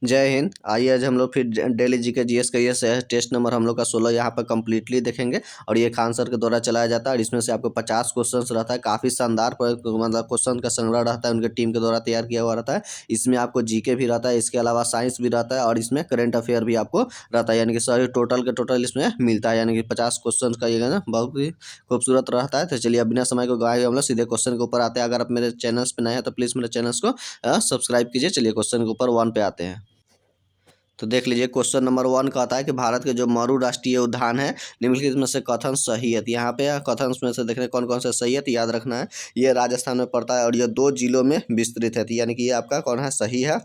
जय हिंद। आइए आज हम लोग फिर डेली जीके जीएस का ये टेस्ट नंबर हम लोग का 16 यहाँ पर कंप्लीटली देखेंगे और ये खान सर के द्वारा चलाया जाता है और इसमें से आपको 50 क्वेश्चंस रहता है। काफ़ी शानदार मतलब क्वेश्चन का संग्रह रहता है, उनके टीम के द्वारा तैयार किया हुआ रहता है। इसमें आपको जीके भी रहता है, इसके अलावा साइंस भी रहता है और इसमें करंट अफेयर भी आपको रहता है, यानी कि सभी टोटल के टोटल इसमें मिलता है, यानी कि 50 क्वेश्चन का ये ना बहुत ही खूबसूरत रहता है। तो चलिए अब बिना समय को गवाए हम लोग सीधे क्वेश्चन के ऊपर आते हैं। अगर आप मेरे चैनल्स पर नए हैं तो प्लीज़ मेरे चैनल्स को सब्सक्राइब कीजिए। चलिए क्वेश्चन के ऊपर 1 पे आते हैं। तो देख लीजिए क्वेश्चन नंबर 1 कहता है कि भारत के जो मरु राष्ट्रीय उद्यान है निम्नलिखित में से कथन सही है। यहाँ पे कथन में से देखने कौन कौन से सही है, तो याद रखना है ये राजस्थान में पड़ता है और ये 2 जिलों में विस्तृत है। तो यानी कि ये आपका कौन है, सही है।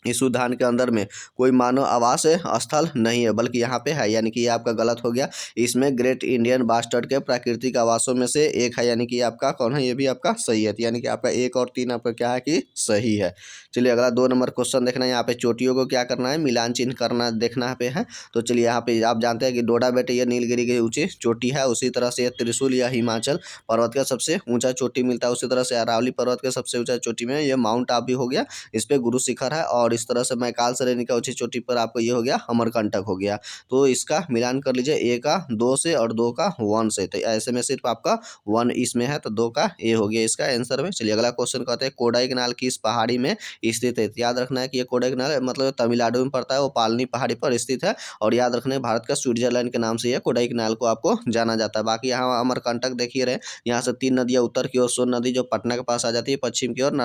इस उद्यान के अंदर में कोई मानव आवास स्थल नहीं है बल्कि यहाँ पे है, यानी कि ये आपका गलत हो गया। इसमें ग्रेट इंडियन बास्टर्ड के प्राकृतिक आवासों में से एक है, यानी कि आपका कौन है, ये भी आपका सही है। यानी कि आपका 1 और 3 आपका क्या है कि सही है। चलिए अगला 2 नंबर क्वेश्चन देखना है। यहाँ पे चोटियों को क्या करना है, मिलान चिन्ह करना देखना पे है। तो चलिए यहाँ पे आप जानते हैं कि डोडा बेटे ये नीलगिरी की ऊंची चोटी है, उसी तरह से त्रिशूल या हिमाचल पर्वत का सबसे ऊंचा चोटी मिलता है, उसी तरह से अरावली पर्वत के सबसे ऊंचा चोटी में ये माउंट आबू हो गया, इस पे गुरु शिखर है और इस तरह से मैकाल श्रेणी का ऊंची चोटी पर आपको ये हो गया अमरकंटक हो गया। तो इसका मिलान कर लीजिए, ए का 2 से और 2 का 1 से। तो ऐसे में सिर्फ आपका 1 इसमें है, तो 2 का ए हो गया इसका आंसर में। चलिए अगला क्वेश्चन कहते हैं कोडाईकनाल किस पहाड़ी में स्थित है। याद रखना है कि ये कोडाईकनाल मतलब तमिलनाडु में पड़ता है, वो पालनी पहाड़ी पर स्थित है और याद रखना है भारत का स्विट्जरलैंड के नाम से ये कोडाईकनाल को आपको जाना जाता है। बाकी यहाँ अमरकंटक देखिए रहे, यहाँ से 3 नदियाँ, उत्तर की ओर सोन नदी जो पटना के पास आ जाती है, पश्चिम की ओर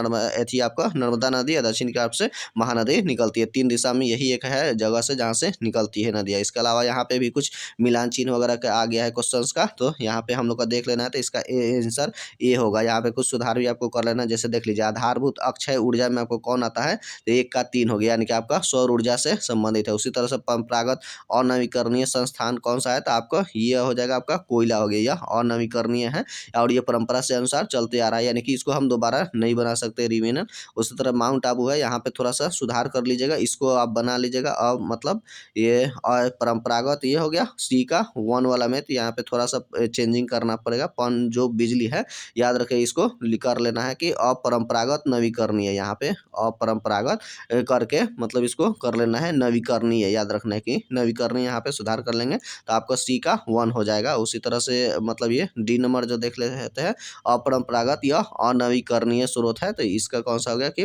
आपका नर्मदा नदी और दक्षिण की ओर से महानदी निकलती है। 3 दिशा में यही एक है जगह से जहाँ से निकलती है नदियाँ। इसके अलावा यहाँ पे भी कुछ मिलान चिन्ह वगैरह का आ गया है क्वेश्चंस का, तो यहाँ पे हम लोग का देख लेना है। तो इसका आंसर ए होगा। यहाँ पे कुछ सुधार भी आपको कर लेना है। जैसे देख लीजिए आधारभूत अक्षय ऊर्जा में आपको कौन आता है, तो 1 का 3 हो गया, यानी कि आपका सौर ऊर्जा से संबंधित है। उसी तरह से परंपरागत और नवीकरणीय संस्थान कौन सा है, तो आपको ये हो जाएगा आपका कोयला हो गया, यह और नवीकरणीय है और ये परंपरा से अनुसार चलते आ रहा है, यानी कि इसको हम दोबारा नहीं बना सकते रिवेनल। उसी तरह माउंट आबू है, यहाँ पे थोड़ा सा सुधार कर लीजिएगा, इसको आप बना लीजिएगा। और मतलब ये और परंपरागत ये हो गया सी का 1 वाला में, तो यहाँ पे थोड़ा सा चेंजिंग करना पड़ेगा। पन जो बिजली है याद रखें, इसको कर लेना है कि अपरंपरागत नवीकरणीय, यहाँ पे अपरंपरागत करके मतलब इसको कर लेना है नवीकरणीय। याद रखना है कि नवीकरणीय यहाँ पे सुधार कर लेंगे तो आपका सी का 1 हो जाएगा। उसी तरह से मतलब ये डी नंबर जो देख लेते हैं अपरंपरागत या अनवीकरणीय स्रोत है, तो इसका कौन सा हो गया कि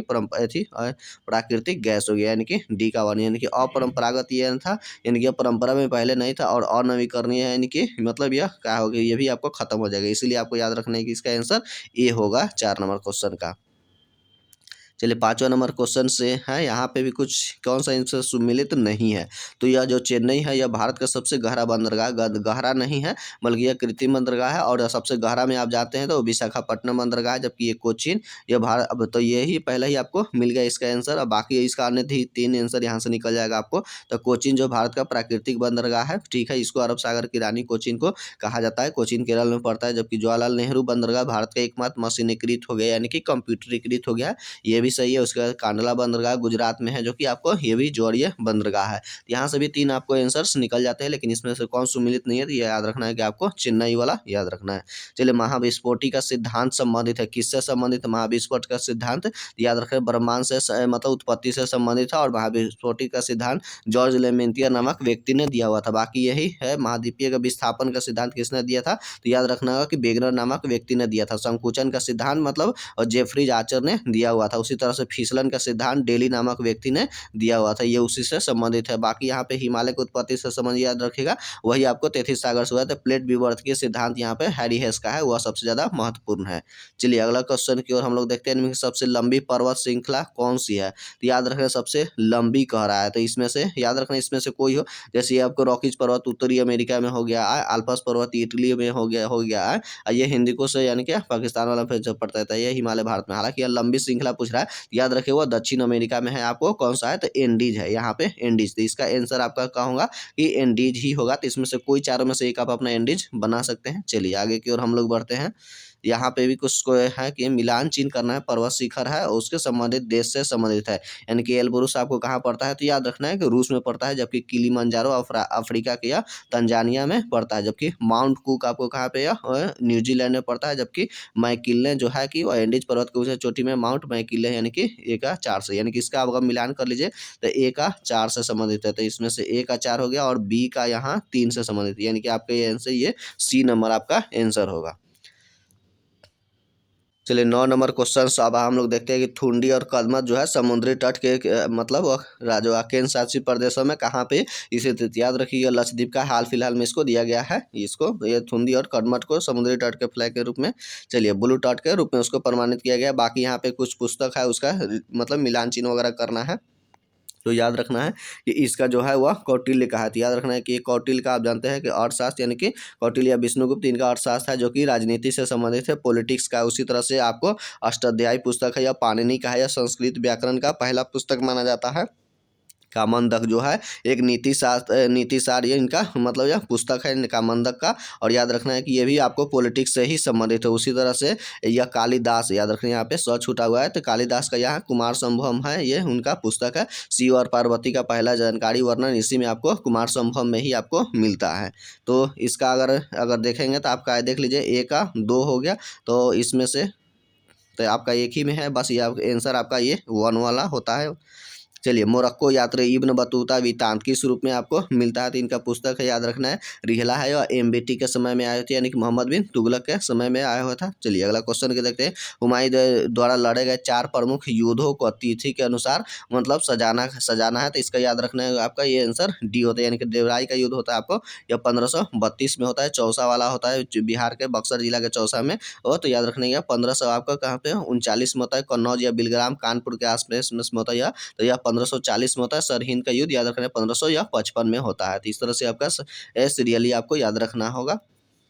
प्राकृतिक गैस हो गया, यानी कि डी का 1। यानी कि अपरंपरागत ये था, यानी कि परंपरा में पहले नहीं था, और अनवीकरणीय है यानी कि मतलब यह क्या हो गया, ये भी आपको खत्म हो जाएगा। इसीलिए आपको याद रखना है कि इसका आंसर ए होगा 4 नंबर क्वेश्चन का। चलिए 5वां नंबर क्वेश्चन से है, यहाँ पे भी कुछ कौन सा आंसर सुमिलित नहीं है। तो यह जो चेन्नई है यह भारत का सबसे गहरा बंदरगाह गहरा नहीं है बल्कि यह कृत्रिम बंदरगाह है, और सबसे गहरा में आप जाते हैं तो विशाखापट्टनम बंदरगाह है, जबकि ये कोचीन यह भारत। अब तो यही पहले ही आपको मिल गया इसका आंसर, और बाकी इसका अन्य 3 आंसर यहाँ से निकल जाएगा आपको। तो कोचीन जो भारत का प्राकृतिक बंदरगाह है, ठीक है, इसको अरब सागर की रानी कोचीन को कहा जाता है। कोचीन केरल में पड़ता है, जबकि जवाहरलाल नेहरू बंदरगाह भारत का एकमात्र मशीनीकृत हो गया, यानी कि कंप्यूटरीकृत हो गया, ये भी सही है। उसके बाद कांडला बंदरगाह गुजरात में है, जो कि आपको ये भी जोड़िए बंदरगाह है। यहाँ से भी 3 आपको आंसर्स निकल जाते हैं, लेकिन इसमें से कौन सुमिलित नहीं है, तो ये याद रखना है कि आपको चेन्नई वाला याद रखना है। चलिए महाविस्फोटी का सिद्धांत संबंधित है, किससे संबंधित है महाविस्फोट का सिद्धांत, याद रखें ब्रह्मांड से मतलब उत्पत्ति से संबंधित है, और महाविस्फोटी का सिद्धांत जॉर्ज लेमेंटियर नामक व्यक्ति ने दिया हुआ था। बाकी यही है महाद्वीपीय का विस्थापन का सिद्धांत किसने दिया था, तो याद रखना होगा कि वेगनर नामक व्यक्ति ने दिया था। संकुचन का सिद्धांत मतलब और जेफ्रीज आर्चर ने दिया हुआ था। उसी तरह से फिसलन का सिद्धांत डेली नामक व्यक्ति ने दिया हुआ था, ये उसी से संबंधित है। बाकी यहाँ पे हिमालय की उत्पत्ति से संबंध याद रखिएगा, वही आपको 33 सागर से हुआ था। प्लेट विवर्त के सिद्धांत यहाँ पे हैरी हेस का है, वह सबसे ज्यादा महत्वपूर्ण है। चलिए अगला क्वेश्चन की ओर हम लोग देखते हैं, इनमें सबसे लंबी पर्वत श्रृंखला कौन सी है, तो याद रखना सबसे लंबी कह रहा है, तो इसमें से याद रखना इसमें से कोई हो, जैसे आपको रॉकीज पर्वत उत्तरी अमेरिका में हो गया है, आल्पस पर्वत इटली में हो गया है, ये हिंदुकुश से यानी कि पाकिस्तान वाला फिर जो पड़ता है, ये हिमालय भारत में। हालांकि यह लंबी श्रृंखला पूछ रहा है, याद रखे वो दक्षिण अमेरिका में है। आपको कौन सा है, तो एंडीज है, यहाँ पे एंडीज। तो इसका आंसर आपका क्या होगा कि एंडीज ही होगा। तो इसमें से कोई चारों में से एक आप अपना एंडीज बना सकते हैं। चलिए आगे की ओर हम लोग बढ़ते हैं। यहाँ पे भी कुछ को है कि मिलान चिन्ह करना है, पर्वत शिखर है और उसके संबंधित देश से संबंधित है, यानी कि एल्ब्रुस आपको कहाँ पड़ता है, तो याद रखना है कि रूस में पड़ता है, जबकि किलिमंजारो अफ्रीका के या तंजानिया में पड़ता है, जबकि माउंट कुक आपको कहाँ पे या न्यूजीलैंड में पड़ता है, जबकि मैकिल्ले जो है कि वो एंडीज पर्वत के ऊंचे चोटी में माउंट मैकिल्ले यानी कि ए का 4 से, यानी कि इसका आप अगर मिलान कर लीजिए तो ए का 4 से संबंधित है, तो इसमें से ए का 4 हो गया और बी का यहाँ 3 से संबंधित, यानी कि आपका ये आंसर ये सी नंबर आपका आंसर होगा। चलिए 9 नंबर क्वेश्चन अब हम लोग देखते हैं कि थुंडी और कदमत जो है समुद्री तट के मतलब जो केंद्र शासित प्रदेशों में कहाँ पे इसे याद रखिएगा। लक्षद्वीप का हाल फिलहाल में इसको दिया गया है, इसको ये थुंडी और कदमत को समुद्री तट के फ्लैग के रूप में, चलिए ब्लू तट के रूप में उसको प्रमाणित किया गया। बाकी यहाँ पे कुछ पुस्तक है उसका मतलब मिलान चिन्ह वगैरह करना है, तो याद रखना है कि इसका जो है वह कौटिल्य का है, तो याद रखना है कि कौटिल्य का आप जानते हैं कि अर्थशास्त्र यानी कि कौटिल्य या विष्णुगुप्त इनका अर्थशास्त्र है जो कि राजनीति से संबंधित है, पॉलिटिक्स का। उसी तरह से आपको अष्टाध्यायी पुस्तक है या पाणिनि का है या संस्कृत व्याकरण का पहला पुस्तक माना जाता है। कामंदक जो है एक नीति सार ये इनका मतलब यह पुस्तक है कामंदक का, और याद रखना है कि ये भी आपको पॉलिटिक्स से ही संबंधित है। उसी तरह से यह कालिदास, याद रखना यहाँ पे स छूटा हुआ है, तो कालिदास का यहाँ कुमार संभवम है, ये उनका पुस्तक है। शिव और पार्वती का पहला जानकारी वर्णन इसी में आपको कुमार संभवम में ही आपको मिलता है। तो इसका अगर देखेंगे तो आपका देख लीजिए ए का 2 हो गया, तो इसमें से तो आपका एक ही में है, बस ये आंसर आपका ये 1 वाला होता है। चलिए मोरक्को यात्री इब्न बतूता वृत्तांत किस रूप में आपको मिलता है, तो इनका पुस्तक है, याद रखना है रिहला है और एमबीटी के समय में आए थे, यानी कि मोहम्मद बिन तुगलक के समय में आया हुआ था। चलिए अगला क्वेश्चन के देखते हैं। हुमायूं द्वारा लड़े गए 4 प्रमुख युद्धों को तिथि के अनुसार मतलब सजाना है, तो इसका याद रखना है आपका ये आंसर डी होता है, यानी कि देवराई का युद्ध होता है आपको यह 1532 में होता है। चौसा वाला होता है बिहार के बक्सर जिला के चौसा में, और तो याद रखने 1500 आपका कहाँ पे 39 में होता है, कन्नौज या बिलग्राम कानपुर के आसपास में होता है, तो यह 1540 में होता है। सरहिंद का युद्ध याद रखना है 1555 में होता है। तो इस तरह से आपका सीरियली आपको याद रखना होगा।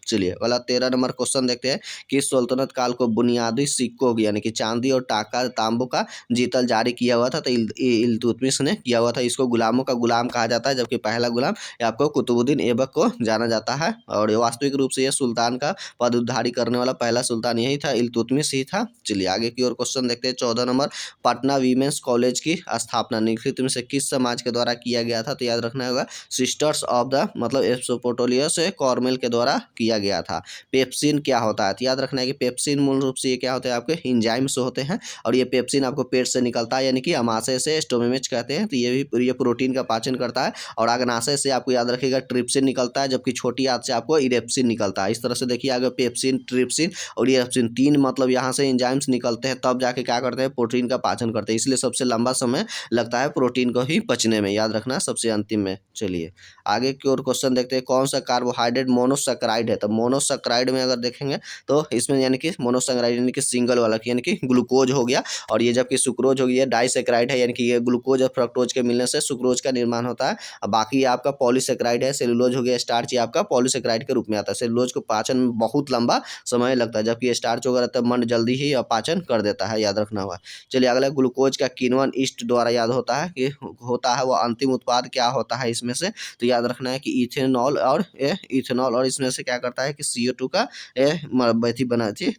चलिए अगला 13 नंबर क्वेश्चन देखते हैं कि सल्तनत काल को बुनियादी सिक्कों यानी कि चांदी और टाका तांबू का जीतल जारी किया हुआ था, तो इल्तुतमिश ने किया हुआ था। इसको गुलामों का गुलाम कहा जाता है, जबकि पहला गुलाम आपको कुतुबुद्दीन ऐबक को जाना जाता है, और वास्तविक रूप से यह सुल्तान का पद उद्धारी करने वाला पहला सुल्तान यही था, इल्तुतमिश ही था। चलिए आगे की ओर क्वेश्चन देखते हैं। 14 नंबर पटना वीमेंस कॉलेज की स्थापना निम्नलिखित में से किस समाज के द्वारा किया गया था, तो याद रखना होगा सिस्टर्स ऑफ द मतलब एस्पोटोलियस कॉर्मेल के द्वारा किया गया था। पेप्सिन क्या होता है, तो याद रखना है कि पेप्सिन मूल रूप से ये क्या होते हैं आपके एंजाइम्स होते हैं, और ये पेप्सिन आपको पेट से निकलता है, यानी कि अमाशय से स्टोमेमेच कहते हैं, तो ये प्रोटीन का पाचन करता है। और अग्नाशय से आपको याद रखिएगा ट्रिप्सिन निकलता है, जबकि छोटी आंत से आपको इरेप्सिन निकलता है। इस तरह से देखिए आगे पेप्सिन, ट्रिप्सिन और इरेप्सिन 3 मतलब यहाँ से एंजाइम्स निकलते हैं, तब जाके क्या करते हैं प्रोटीन का पाचन करते हैं, इसलिए सबसे लंबा समय लगता है प्रोटीन को ही पचने में, याद रखना सबसे अंतिम में। चलिए आगे की ओर क्वेश्चन देखते हैं। कौन सा कार्बोहाइड्रेट मोनोसैकेराइड है, तो मोनोसैकेराइड में अगर देखेंगे तो इसमें यानी कि मोनोसैकेराइड यानी कि सिंगल वाला यानी कि ग्लूकोज हो गया, और ये जबकि सुक्रोज हो गया डाइसैकेराइड है, यानी कि ये ग्लूकोज और फ्रक्टोज के मिलने से सुक्रोज का निर्माण होता है। अब बाकी ये आपका पॉलीसैकेराइड है, सेलुलोज हो गया, स्टार्च ये आपका पॉलीसैकेराइड के रूप में आता है। सेलुलोज को पाचन में बहुत लंबा समय लगता है, जबकि स्टार्च वगैरह तब मन जल्दी ही पाचन कर देता है, याद रखना होगा। चलिए अगला ग्लूकोज का किण्वन ईस्ट द्वारा याद होता है कि होता है, वो अंतिम उत्पाद क्या होता है इसमें से, तो याद रखना है कि इथेनॉल और इसमें से क्या करता है कि CO2 का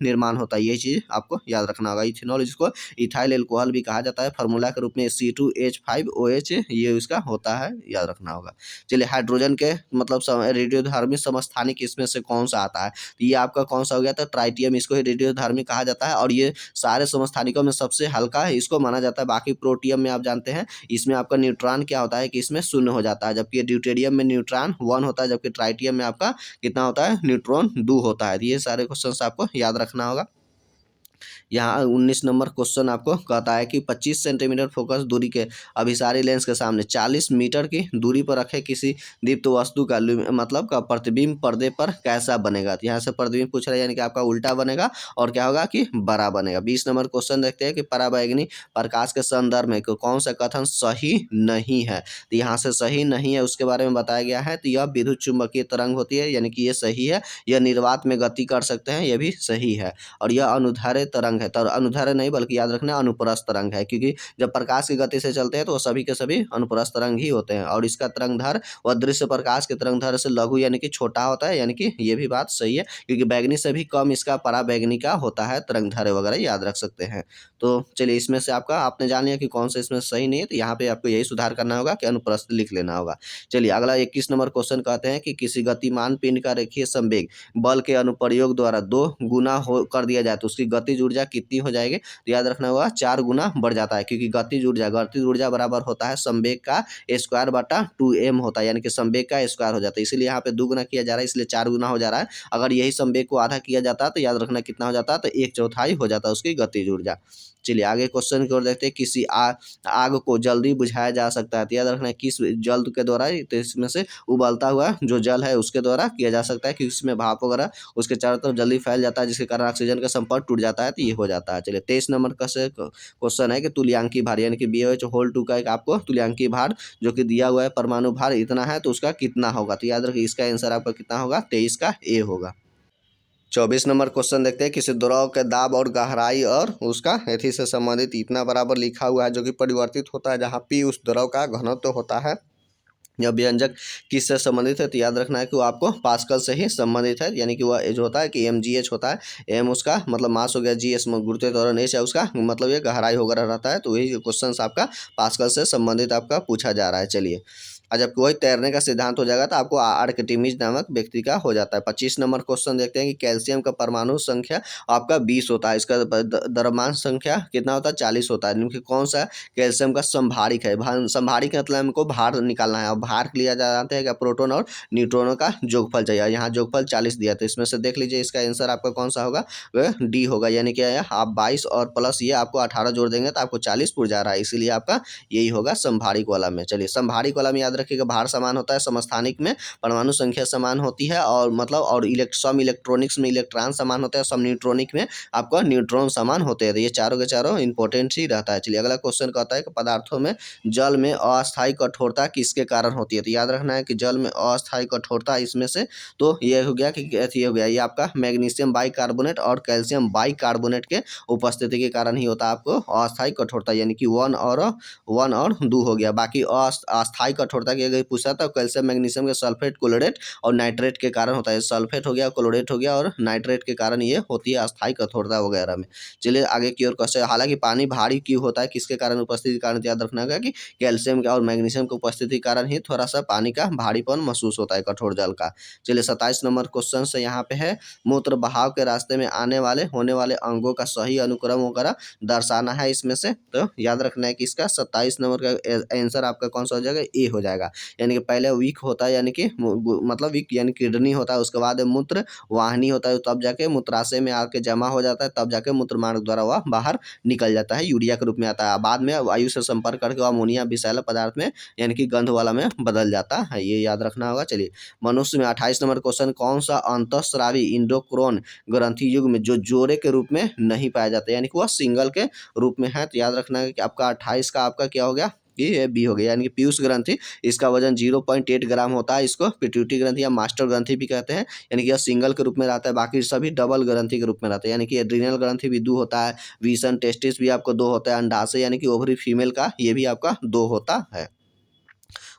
निर्माण होता है, यही चीज आपको याद रखना होगा। इथेनॉल जिसको इथाइल एल्कोहल भी कहा जाता है, फार्मूला के रूप में C2H5OH ये इसका होता है, याद रखना होगा। चलिए हाइड्रोजन के मतलब रेडियोधर्मी समस्थानिक इसमें से कौन सा आता है, तो ये आपका कौन सा हो गया, तो ट्राइटियम इसको ही रेडियोधर्मी कहा जाता है, और ये सारे समस्थानिकों में सबसे हल्का है, इसको माना जाता है। बाकी प्रोटियम में आप जानते हैं इसमें आपका न्यूट्रॉन क्या होता है कि इसमें 0 हो जाता है, जबकि ड्यूटेरियम में न्यूट्रॉन 1 होता है, जबकि ट्राइटियम में आपका कितना होता है न्यूट्रॉन 2 होता है। ये सारे क्वेश्चंस आपको याद रखना होगा। यहाँ 19 नंबर क्वेश्चन आपको कहता है कि 25 सेंटीमीटर फोकस दूरी के अभिसारी लेंस के सामने 40 मीटर की दूरी पर रखे किसी दीप्त वस्तु का मतलब का प्रतिबिंब पर्दे पर कैसा बनेगा, तो यहाँ से प्रतिबिंब पूछ रहा है, यानी कि आपका उल्टा बनेगा और क्या होगा कि बड़ा बनेगा। 20 नंबर क्वेश्चन देखते हैं कि पराबैंगनी प्रकाश के संदर्भ में कौन सा कथन सही नहीं है, तो यहाँ से सही नहीं है उसके बारे में बताया गया है। तो यह विद्युत चुंबकीय तरंग होती है, यानी कि ये सही है। यह निर्वात में गति कर सकते हैं, यह भी सही है। और यह अनुधारित तरंग है, अनुदैर्ध्य नहीं बल्कि याद रखना अनुप्रस्थ तरंग है, क्योंकि जब प्रकाश की गति से चलते हैं तो वो सभी के सभी अनुप्रस्थ तरंग ही होते हैं। और इसका तरंगदैर्ध्य वह दृश्य प्रकाश के तरंगदैर्ध्य से लघु यानी कि छोटा होता है, यानी कि ये भी बात सही है, क्योंकि बैगनी से भी कम इसका पराबैंगनी का होता है तरंगदैर्ध्य वगैरह, याद रख सकते हैं। तो चलिए इसमें से आपका आपने जान लिया कि कौन सा इसमें सही नहीं है, तो यहाँ पे आपको यही सुधार करना होगा कि अनुप्रस्थ लिख लेना होगा। चलिए अगला 21 नंबर क्वेश्चन कहते हैं कि किसी गतिमान पिंड का रेखीय संवेग बल के अनुप्रयोग द्वारा 2 गुना हो कर दिया जाए तो उसकी गतिज ऊर्जा कितनी हो जाएगी? तो याद रखना होगा 4 गुना बढ़ जाता है, क्योंकि गतिज ऊर्जा बराबर होता है संवेग का स्क्वायर बटा 2m होता है, यानी कि संवेग का स्क्वायर हो जाता है। इसीलिए यहाँ पे 2 गुना किया जा रहा है, इसलिए 4 गुना हो जा रहा है। अगर यही संवेग को आधा किया जाता है तो याद रखना कितना हो जाता है, तो 1/4 हो जाता है उसकी गतिज ऊर्जा। चलिए आगे क्वेश्चन की ओर देखते हैं। किसी आग को जल्दी बुझाया जा सकता है, तो याद रखना है किस जल के द्वारा, तो इसमें से उबलता हुआ जो जल है उसके द्वारा किया जा सकता है, क्योंकि इसमें भाप वगैरह उसके चारों तरफ जल्दी फैल जाता है, जिसके कारण ऑक्सीजन का संपर्क टूट जाता है, तो ये हो जाता है। चलिए 23 नंबर का से क्वेश्चन है कि तुल्यांकी भार, यानी कि BOH होल 2 का एक आपको तुल्यांकी भार जो कि दिया हुआ है, परमाणु भार इतना है तो उसका कितना होगा? तो याद रखिए इसका आंसर आपका कितना होगा? 23 का ए होगा। 24 नंबर क्वेश्चन देखते हैं। किसी द्रव के दाब और गहराई और उसका एथी से संबंधित इतना बराबर लिखा हुआ है जो कि परिवर्तित होता है, जहाँ P उस द्रव का घनत्व होता है। यह व्यंजक किससे संबंधित है? तो याद रखना है कि वो आपको पास्कल से ही संबंधित है, यानी कि वह जो होता है कि mgh होता है। m उसका मतलब मास हो गया, gs गुरुत्वाकर्षण त्वरण, h है उसका मतलब ये गहराई वगैरह रहता है। तो यही क्वेश्चन आपका पास्कल से संबंधित आपका पूछा जा रहा है। चलिए जब वही तैरने का सिद्धांत हो जाएगा तो आपको आर्किमिडीज नामक व्यक्ति का हो जाता है। 25 नंबर क्वेश्चन देखते हैं कि कैल्शियम का परमाणु संख्या आपका 20 होता है, इसका द्रव्यमान संख्या कितना होता है? 40 होता है। निम्नलिखित कौन सा कैल्शियम का संभारिक है? संभारिक मतलब हमको भार निकालना है, और भार लिया जानते हैं क्या? प्रोटॉन और न्यूट्रॉनों का जोगफल चाहिए, यहाँ जोगफल 40 दिया, तो इसमें से देख लीजिए इसका आंसर आपका कौन सा होगा? वह डी होगा, यानी कि आप 22 और प्लस ये आपको 18 जोड़ देंगे तो आपको 40 पुर जा रहा है, इसीलिए आपका यही होगा संभारिक वाला में। चलिए संभारिक वाला में याद रखिएगा भार समान होता है, समस्थानिक में परमाणु संख्या समान होती है, और मतलब और सम इलेक्ट्रॉनिक्स में इलेक्ट्रॉन समान होता है, सम न्यूट्रॉनिक में आपका न्यूट्रॉन समान होते हैं। तो ये चारों के चारों इंपॉर्टेंट ही रहता है। चलिए अगला क्वेश्चन कहता है कि पदार्थों में जल में अस्थायी कठोरता किसके कारण होती है? तो याद रखना है कि जल में अस्थायी कठोरता इसमें से तो ये हो गया कि ये हो गया, ये आपका मैग्नीशियम बाइकार्बोनेट और कैल्शियम बाइकार्बोनेट के उपस्थिति के कारण ही होता है आपको अस्थायी कठोरता, यानी कि 1 और 2 हो गया। बाकी अस्थायी कठोरता की अगर पूछा तो कैल्शियम मैग्नीशियम के सल्फेट क्लोरेट और नाइट्रेट के कारण होता है। सल्फेट हो गया, क्लोरेट हो गया और नाइट्रेट के कारण ये होती है अस्थायी कठोरता वगैरह में। चलिए आगे की ओर क्वेश्चन, हालांकि पानी भारी क्यों होता है, किसके कारण? उपस्थिति के कारण। याद रखना होगा कि कैल्शियम और मैग्नीशियम की उपस्थिति के कारण ही थोड़ा सा पानी का भारीपन महसूस होता है कठोर जल का। चलिए 27 नंबर क्वेश्चन से यहाँ पे है, मूत्र बहाव के रास्ते में होने वाले अंगों का सही अनुक्रम वगैरह दर्शाना है इसमें से। तो याद रखना है कि इसका 27 नंबर का आंसर आपका कौन सा हो जाएगा? ए हो जाएगा, यानी कि पहले वीक होता है, यानी कि मतलब वीक यानी किडनी होता है, उसके बाद मूत्र वाहिनी होता है, तब जाके मूत्राशय में आके जमा हो जाता है, तब जाके मूत्र मार्ग द्वारा वह बाहर निकल जाता है, यूरिया के रूप में आता है। बाद में वायु से संपर्क करके अमोनिया विषैला पदार्थ में यानी कि गंध वाला में बदल जाता है, ये याद रखना होगा। चलिए मनुष्य में 28 नंबर क्वेश्चन, कौन सा अंतःस्रावी इंडोक्रोन ग्रंथि युग में जो जोड़े के रूप में नहीं पाया जाता, यानी कि वह सिंगल के रूप में है। तो याद रखना है कि आपका 28 का आपका क्या हो गया? ये बी हो गया, यानी कि पीयूष ग्रंथि, इसका वजन 0.8 ग्राम होता है। इसको पिट्यूटरी ग्रंथि या मास्टर ग्रंथि भी कहते हैं, यानी कि यह सिंगल के रूप में रहता है, बाकी सभी डबल ग्रंथि के रूप में रहते हैं, यानी कि एड्रीनल ग्रंथि भी 2 होता है, विसन टेस्टिस भी आपको 2 होता है, अंडाशय यानी कि ओवरी फीमेल का ये भी आपका 2 होता है।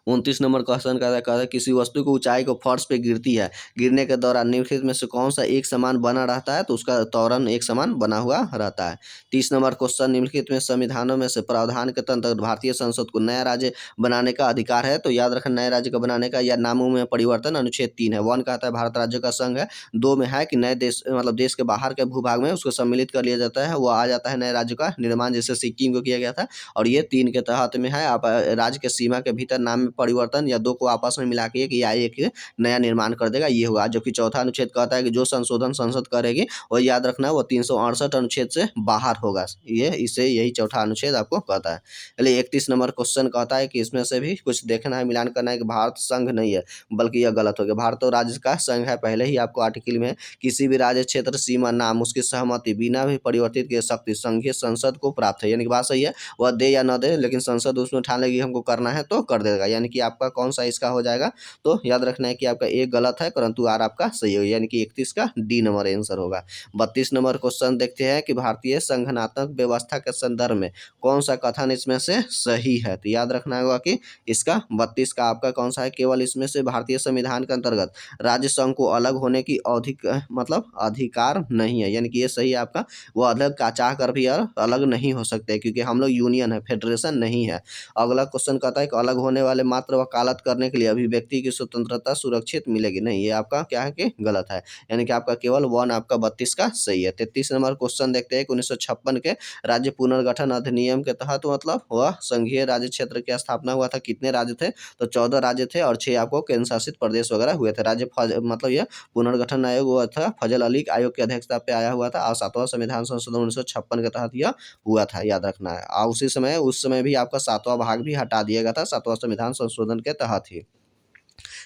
29 नंबर क्वेश्चन कहता है किसी वस्तु की ऊंचाई को फर्श पे गिरती है, गिरने के दौरान निम्नलिखित में से कौन सा एक समान बना रहता है? तो उसका त्वरण एक समान बना हुआ रहता है। 30 नंबर क्वेश्चन, निम्नलिखित में संविधानों में से प्रावधान के तहत भारतीय संसद को नया राज्य बनाने का अधिकार है। तो याद रखना नए राज्य का बनाने का या नामों में परिवर्तन अनुच्छेद 3 है। 1 कहता है भारत राज्य का संघ है, 2 में है कि नए देश मतलब देश के बाहर के भूभाग में उसको सम्मिलित कर लिया जाता है, वो आ जाता है नए राज्य का निर्माण, जैसे सिक्किम को किया गया था। और ये 3 के तहत में है, आप राज्य के सीमा के भीतर नाम में परिवर्तन या 2 को आपस में मिला के एक नया निर्माण कर देगा, ये होगा। जबकि चौथा अनुच्छेद कहता है कि जो संशोधन संसद करेगी वो याद रखना वो 368 अनुच्छेद से बाहर होगा, ये इसे यही चौथा अनुच्छेद आपको कहता है। चलिए 31 नंबर क्वेश्चन कहता है कि इसमें से भी कुछ देखना है, मिलान करना है कि भारत संघ नहीं है बल्कि यह गलत हो गया। भारत तो राज्य का संघ है, पहले ही आपको आर्टिकल में किसी भी राज्य क्षेत्र सीमा नाम उसकी सहमति बिना भी परिवर्तित किए शक्ति संघीय संसद को प्राप्त है, यानी कि बात सही है, वह दे या न दे लेकिन संसद उसमें ठान लेगी हमको करना है तो कर देगा, यानी यानी कि आपका कौन सा इसका हो जाएगा, तो याद रखना है कि आपका ए गलत है परंतु आर आपका सही होगा, यानी कि 31 का डी नंबर आंसर होगा। 32 नंबर क्वेश्चन देखते हैं कि भारतीय संगठनात्मक व्यवस्था के संदर्भ में कौन सा कथन इसमें से सही है। तो याद रखना होगा कि इसका 32 का आपका कौन सा है, केवल इसमें से भारतीय संविधान के अंतर्गत राज्य संघ को अलग होने की मतलब अधिकार नहीं है, यानी कि ये सही है आपका। वो अलग का चाह कर भी अलग नहीं हो सकते क्योंकि हम लोग यूनियन है, फेडरेशन नहीं है। अगला क्वेश्चन कहता है कि अलग होने वाले मात्र वकालत करने के लिए अभिव्यक्ति की स्वतंत्रता सुरक्षित मिलेगी, नहीं, ये आपका क्या है कि गलत है, यानी कि आपका केवल 1 आपका 32 का सही है। 33 नंबर क्वेश्चन देखते हैं कि 1956 के राज्य पुनर्गठन अधिनियम के तहत मतलब वह संघीय राज्य क्षेत्र की स्थापना हुआ था। कितने राज्य थे, तो 14 राज्य थे और 6 आपको केंद्र शासित प्रदेश वगैरह हुए थे। मतलब यह पुनर्गठन आयोग हुआ था, फजल अली आयोग की अध्यक्षता पे आया हुआ था और 7वां संविधान संशोधन 1956 के तहत यह हुआ था, याद रखना है। और उस समय भी आपका 7वां भाग भी हटा दिया गया था 7वां संविधान संशोधन के तहत ही।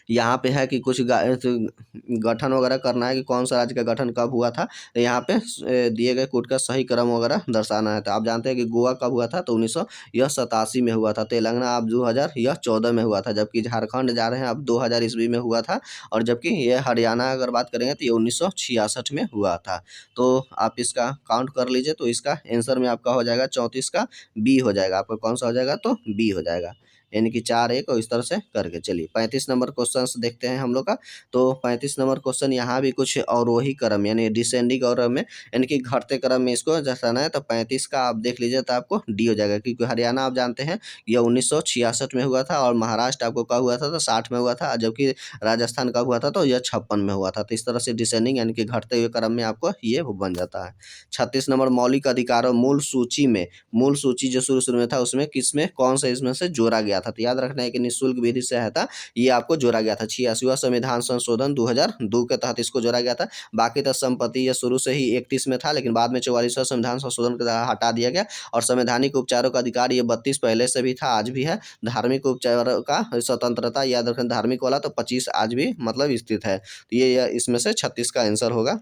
यहाँ पे है कि कुछ गठन वगैरह करना है कि कौन सा राज्य का गठन कब हुआ था, तो यहाँ पे दिए गए कूट का सही क्रम वगैरह दर्शाना है। तो आप जानते हैं कि गोवा कब हुआ था, तो 1987 में हुआ था। तेलंगाना अब 2014 में हुआ था, जबकि झारखंड जा रहे हैं अब 2000 ईस्वी में हुआ था, और जबकि ये हरियाणा अगर बात करेंगे तो ये 1966 में हुआ था। तो आप इसका काउंट कर लीजिए, तो इसका आंसर में आपका हो जाएगा 34 का बी हो जाएगा। आपका कौन सा हो जाएगा, तो बी हो जाएगा, यानी कि 4 1 और इस तरह से करके। चलिए 35 नंबर क्वेश्चन देखते हैं हम लोग का। तो 35 नंबर क्वेश्चन यहाँ भी कुछ अवरोही क्रम यानी डिसेंडिंग क्रम में, यानी कि घटते क्रम में इसको दर्शाना है। तो 35 का आप देख लीजिए तो आपको डी हो जाएगा, क्योंकि हरियाणा आप जानते हैं यह 1966 में हुआ था, और महाराष्ट्र आपको कब हुआ था, तो 60 में हुआ था, जबकि राजस्थान कब हुआ था, तो यह 56 में हुआ था। तो इस तरह से डिसेंडिंग यानी कि घटते हुए क्रम में आपको ये बन जाता है। 36 नंबर मौलिक अधिकारों मूल सूची में, मूल सूची जो शुरू में था उसमें किसमें कौन सा इसमें से जोड़ा गया था। तो याद रखना है कि निःशुल्क विधि सहायता ये आपको जोड़ा गया था। 86वां संविधान संशोधन 2002 के तहत इसको जोड़ा गया था। बाकी तो संपत्ति ये शुरू से ही 31 में था, लेकिन बाद में 44वां संविधान संशोधन के तहत हटा दिया गया। और संवैधानिक उपचारों का अधिकार ये 32 पहले से भी था, आज भी है। धार्मिक उपचारों का स्वतंत्रता याद रखें, धार्मिक वाला तो 25 आज भी मतलब स्थित है। तो ये इसमें से 36 का आंसर होगा।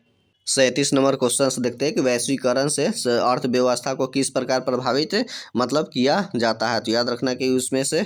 37 नंबर क्वेश्चन देखते हैं कि वैश्वीकरण से अर्थव्यवस्था को किस प्रकार प्रभावित मतलब किया जाता है। तो याद रखना कि उसमें से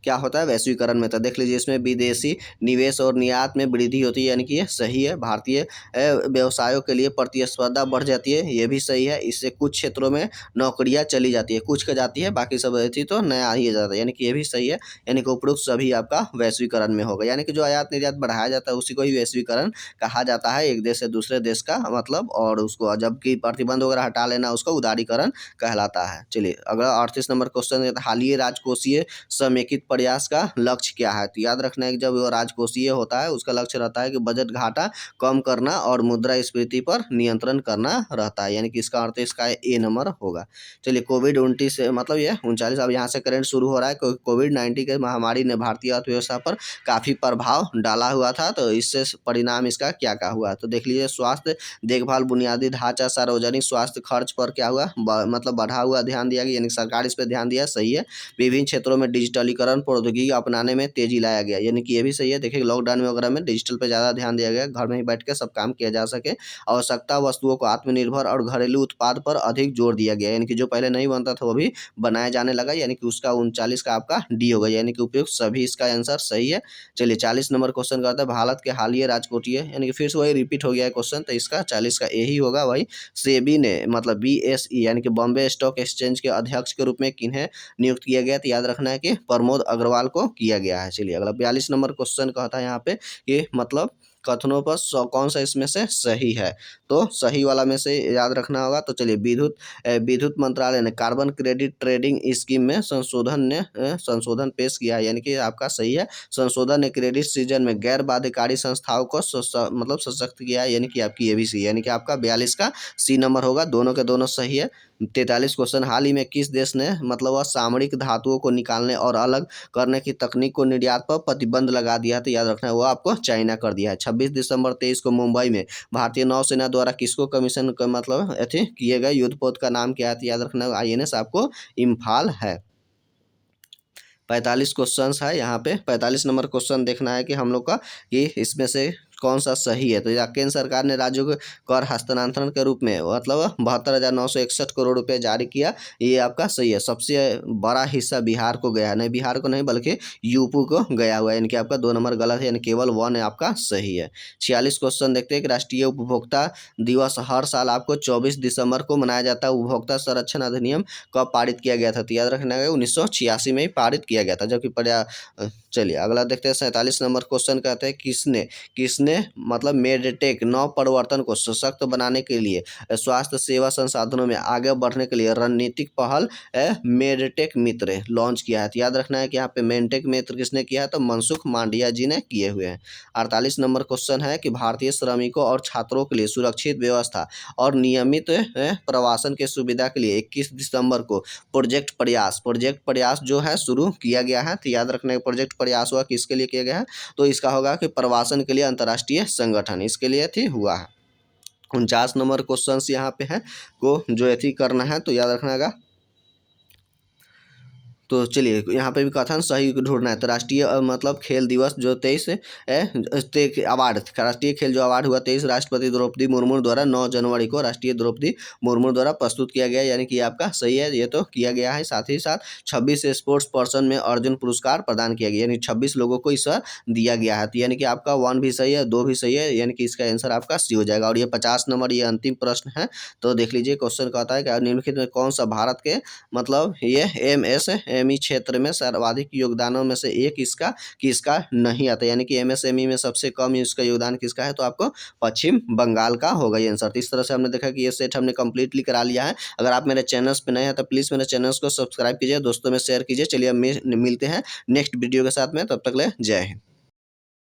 क्या होता है वैश्वीकरण में, तो देख लीजिए इसमें विदेशी निवेश और निर्यात में वृद्धि होती है, यानी कि ये सही है। भारतीय व्यवसायों के लिए प्रतिस्पर्धा बढ़ जाती है, ये भी सही है। इससे कुछ क्षेत्रों में नौकरियां चली जाती है, कुछ का जाती है, बाकी सब रहती तो नया ही जाता है, यानी कि ये भी सही है। यानी कि उपरोक्त सभी आपका वैश्वीकरण में होगा, यानी कि जो आयात निर्यात बढ़ाया जाता है उसी को ही वैश्वीकरण कहा जाता है, एक देश से दूसरे देश का मतलब। और उसको जबकि प्रतिबंध वगैरह हटा लेना उसका उदारीकरण कहलाता है। चलिए अगला 38 नंबर क्वेश्चन है, हालिया राजकोषीय समेकित प्रयास का लक्ष्य क्या है। तो याद रखना है कि जब वो राजकोषीय होता है उसका लक्ष्य रहता है कि बजट घाटा कम करना और मुद्रास्फीति पर नियंत्रण करना रहता है, यानी कि इसका अर्थ इसका ए नंबर होगा। चलिए कोविड-19 मतलब ये 39 अब यहाँ से करंट शुरू हो रहा है। कोविड-19 के महामारी ने भारतीय अर्थव्यवस्था पर काफ़ी प्रभाव डाला हुआ था, तो इससे परिणाम इसका क्या क्या हुआ, तो देख लीजिए स्वास्थ्य देखभाल, बुनियादी ढांचा, सार्वजनिक स्वास्थ्य खर्च पर क्या हुआ, मतलब बढ़ा हुआ ध्यान दिया गया, यानी सरकार इस पर ध्यान दिया, सही है। विभिन्न क्षेत्रों में डिजिटलीकरण प्रौद्योगिकी अपनाने में तेजी लाया गया, यानी कि ये भी सही है। देखिए लॉकडाउन वगैरह में डिजिटल पर ज़्यादा ध्यान दिया गया, घर में ही बैठ के सब काम किया जा सके। आवश्यकता वस्तुओं को आत्मनिर्भर और घरेलू उत्पाद पर अधिक जोर दिया गया, यानी कि जो पहले नहीं बनता था वो भी बनाया जाने लगा, यानी कि उसका 39 का आपका डी होगा, यानी कि उपयुक्त सभी इसका आंसर सही है। चलिए 40 नंबर क्वेश्चन करता है भारत के हालिया राजकोषीय, यानी कि फिर से वही रिपीट हो गया है क्वेश्चन, तो इसका 40 का यही होगा। वही सेबी ने मतलब BSE यानी कि बॉम्बे स्टॉक एक्सचेंज के अध्यक्ष के रूप में किन्हें नियुक्त किया गया, तो याद रखना है कि प्रमोद अग्रवाल को किया गया है। चलिए अगला 42 नंबर क्वेश्चन कहता है यहाँ पे कि मतलब कथनों पर कौन सा इसमें से सही है, तो सही वाला में से याद रखना होगा। तो चलिए विद्युत मंत्रालय ने कार्बन क्रेडिट ट्रेडिंग स्कीम में संशोधन पेश किया है, यानी कि आपका सही है। संशोधन ने क्रेडिट सीजन में गैर बाध्यकारी संस्थाओं को मतलब सशक्त किया है, यानी कि आपकी ये भी सही है, यानी कि आपका 42 का सी नंबर होगा। दोनों के दोनों सही है। 43 क्वेश्चन हाल ही में किस देश ने मतलब वह सामरिक धातुओं को निकालने और अलग करने की तकनीक को निर्यात पर प्रतिबंध लगा दिया, तो याद रखना है वो आपको चाइना कर दिया है। 26 दिसंबर 23 को मुंबई में भारतीय नौसेना द्वारा किसको कमीशन का मतलब अथी किए गए युद्धपोत का नाम क्या है, तो याद रखना INS आपको इम्फाल है। 45 क्वेश्चन है यहाँ पे। 45 नंबर क्वेश्चन देखना है कि हम लोग का कि इसमें से कौन सा सही है? तो या केंद्र सरकार ने राज्यों को कर हस्तांतरण के रूप में मतलब 72,961 करोड़ रुपए जारी किया, ये आपका सही है। सबसे बड़ा हिस्सा बिहार को गया है, नहीं बिहार को नहीं बल्कि यूपी को गया हुआ है, यानी कि आपका 2 नंबर गलत है, यानी केवल 1 आपका सही है। 46 क्वेश्चन देखते हैं कि राष्ट्रीय उपभोक्ता दिवस हर साल आपको 24 दिसंबर को मनाया जाता है। उपभोक्ता संरक्षण अधिनियम कब पारित किया गया था? तो याद रखना है 1986 में ही पारित किया गया था, जबकि चलिए अगला देखते हैं। 47 नंबर क्वेश्चन कहते हैं किसने किसने मतलब मेडटेक नव प्रवर्तन को सशक्त बनाने के लिए स्वास्थ्य सेवा संसाधनों में आगे बढ़ने के लिए रणनीतिक पहल मेडटेक मित्र लॉन्च किया है? तो याद रखना है कि यहाँ पे मेडटेक मित्र किसने किया है? तो मनसुख मांडविया जी ने किए हुए हैं। 48 नंबर क्वेश्चन है कि भारतीय श्रमिकों और छात्रों के लिए सुरक्षित व्यवस्था और नियमित प्रवासन की सुविधा के लिए 21 दिसंबर को प्रोजेक्ट प्रयास जो है शुरू किया गया है। तो याद रखना है प्रोजेक्ट प्रयास हुआ किसके लिए किया गया है? तो इसका होगा कि प्रवासन के लिए अंतर्राष्ट्रीय संगठन इसके लिए थी हुआ है। 49 नंबर क्वेश्चन यहाँ पे है को जो एथी करना है, तो याद रखना होगा। तो चलिए यहाँ पे भी कथन सही ढूंढना है। तो राष्ट्रीय मतलब खेल दिवस जो 23 अवार्ड राष्ट्रीय खेल जो अवार्ड हुआ 23 राष्ट्रपति द्रौपदी मुर्मू द्वारा 9 जनवरी को राष्ट्रीय द्रौपदी मुर्मू द्वारा प्रस्तुत किया गया, यानी कि आपका सही है, ये तो किया गया है। साथ ही साथ 26 स्पोर्ट्स पर्सन में अर्जुन पुरस्कार प्रदान किया गया, यानी 26 लोगों को इस दिया गया है। तो यानी कि आपका 1 भी सही है, 2 भी सही है, यानी कि इसका आंसर आपका सी हो जाएगा। और ये 50 नंबर ये अंतिम प्रश्न है। तो देख लीजिए क्वेश्चन कहता है कि निम्नलिखित में कौन सा भारत के मतलब ये एमएसएमई क्षेत्र में सर्वाधिक योगदानों में से एक किसका नहीं आता, यानी कि एमएसएमई में सबसे कम इसका योगदान किसका है? तो आपको पश्चिम बंगाल का होगा ये आंसर। तो इस तरह से हमने देखा कि ये सेट हमने कंप्लीटली करा लिया है। अगर आप मेरे चैनल्स पे नए हैं तो प्लीज़ मेरे चैनल्स को सब्सक्राइब कीजिए, दोस्तों में शेयर कीजिए। चलिए अब मिलते हैं नेक्स्ट वीडियो के साथ में, तब तक ले जय हिंद।